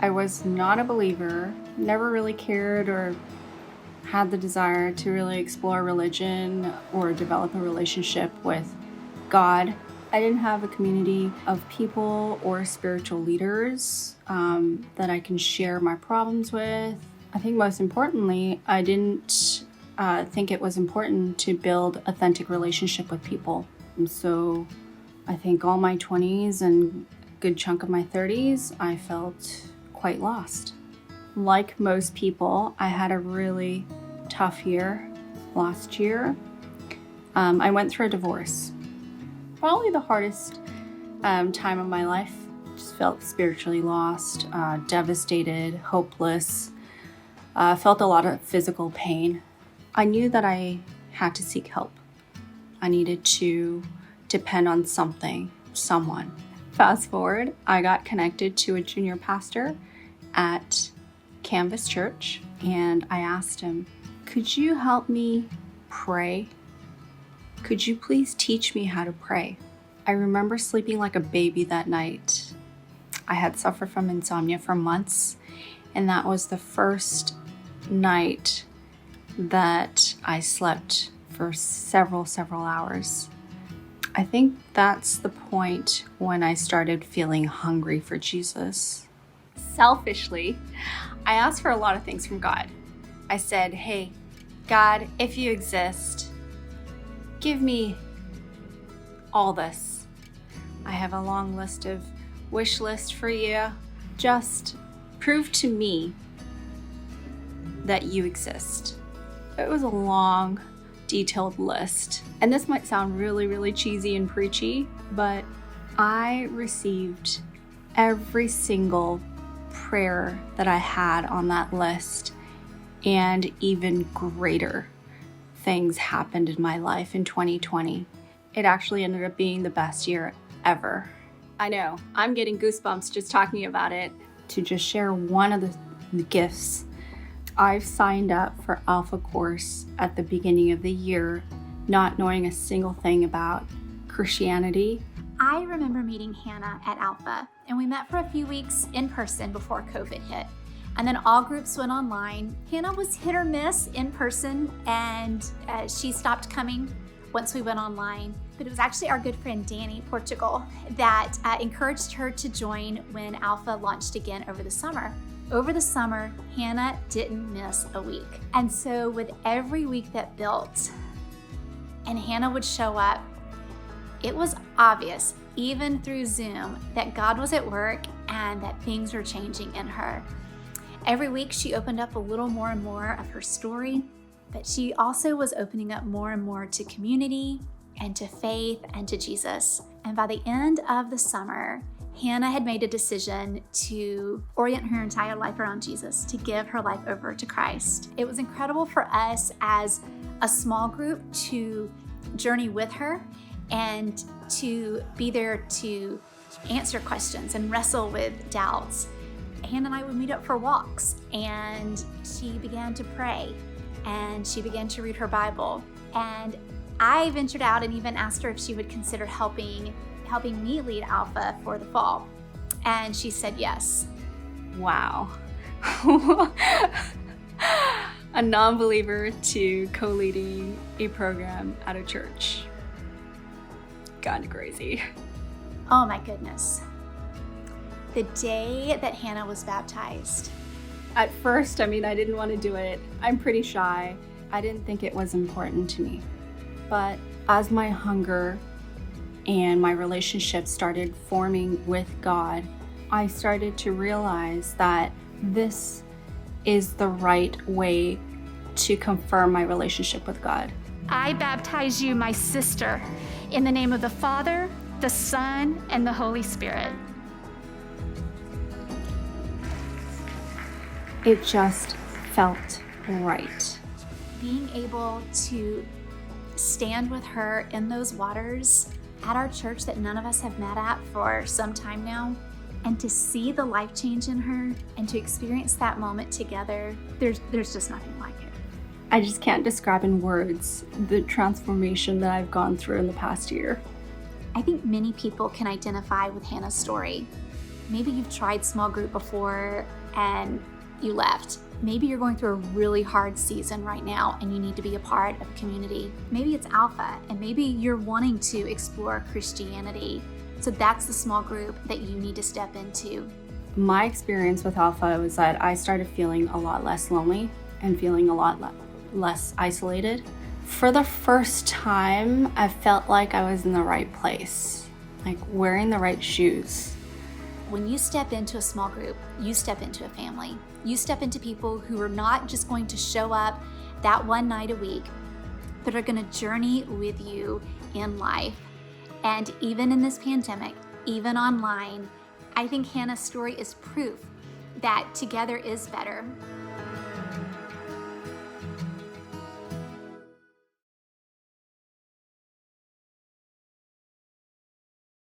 I was not a believer, never really cared or had the desire to really explore religion or develop a relationship with God. I didn't have a community of people or spiritual leaders that I can share my problems with. I think most importantly, I didn't think it was important to build authentic relationship with people. And so I think all my 20s and a good chunk of my 30s, I felt quite lost. Like most people, I had a really tough year last year. I went through a divorce. Probably the hardest time of my life. Just felt spiritually lost, devastated, hopeless. Felt a lot of physical pain. I knew that I had to seek help. I needed to depend on someone. Fast forward, I got connected to a junior pastor at Canvas Church, and I asked him, could you help me pray? Could you please teach me how to pray? I remember sleeping like a baby that night. I had suffered from insomnia for months, and that was the first night that I slept for several hours. I think that's the point when I started feeling hungry for Jesus. Selfishly, I asked for a lot of things from God. I said, hey, God, if you exist, give me all this. I have a long list of wish list for you. Just prove to me that you exist. It was a long, detailed list. And this might sound really cheesy and preachy, but I received every single prayer that I had on that list, and even greater things happened in my life in 2020. It actually ended up being the best year ever. I know, I'm getting goosebumps just talking about it. To just share one of the gifts, I've signed up for Alpha course at the beginning of the year, not knowing a single thing about Christianity. I remember meeting Hannah at Alpha, and we met for a few weeks in person before COVID hit. And then all groups went online. Hannah was hit or miss in person, and she stopped coming once we went online. But it was actually our good friend Danny Portugal that encouraged her to join when Alpha launched again over the summer. Over the summer, Hannah didn't miss a week. And so with every week that built and Hannah would show up, it was obvious, even through Zoom, that God was at work and that things were changing in her. Every week she opened up a little more and more of her story, but she also was opening up more and more to community and to faith and to Jesus. And by the end of the summer, Hannah had made a decision to orient her entire life around Jesus, to give her life over to Christ. It was incredible for us as a small group to journey with her and to be there to answer questions and wrestle with doubts. Hannah and I would meet up for walks, and she began to pray, and she began to read her Bible. And I ventured out and even asked her if she would consider helping me lead Alpha for the fall. And she said yes. Wow. A non-believer to co-leading a program at a church. Kind of crazy. Oh my goodness. The day that Hannah was baptized. At first, I didn't want to do it. I'm pretty shy. I didn't think it was important to me. But as my hunger and my relationship started forming with God, I started to realize that this is the right way to confirm my relationship with God. I baptize you, my sister, in the name of the Father, the Son, and the Holy Spirit. It just felt right. Being able to stand with her in those waters at our church that none of us have met at for some time now, and to see the life change in her and to experience that moment together, there's just nothing like it. I just can't describe in words the transformation that I've gone through in the past year. I think many people can identify with Hannah's story. Maybe you've tried small group before and you left. Maybe you're going through a really hard season right now and you need to be a part of a community. Maybe it's Alpha, and maybe you're wanting to explore Christianity. So that's the small group that you need to step into. My experience with Alpha was that I started feeling a lot less lonely and feeling a lot less isolated. For the first time, I felt like I was in the right place, like wearing the right shoes. When you step into a small group, you step into a family. You step into people who are not just going to show up that one night a week, but are going to journey with you in life. And even in this pandemic, even online, I think Hannah's story is proof that together is better.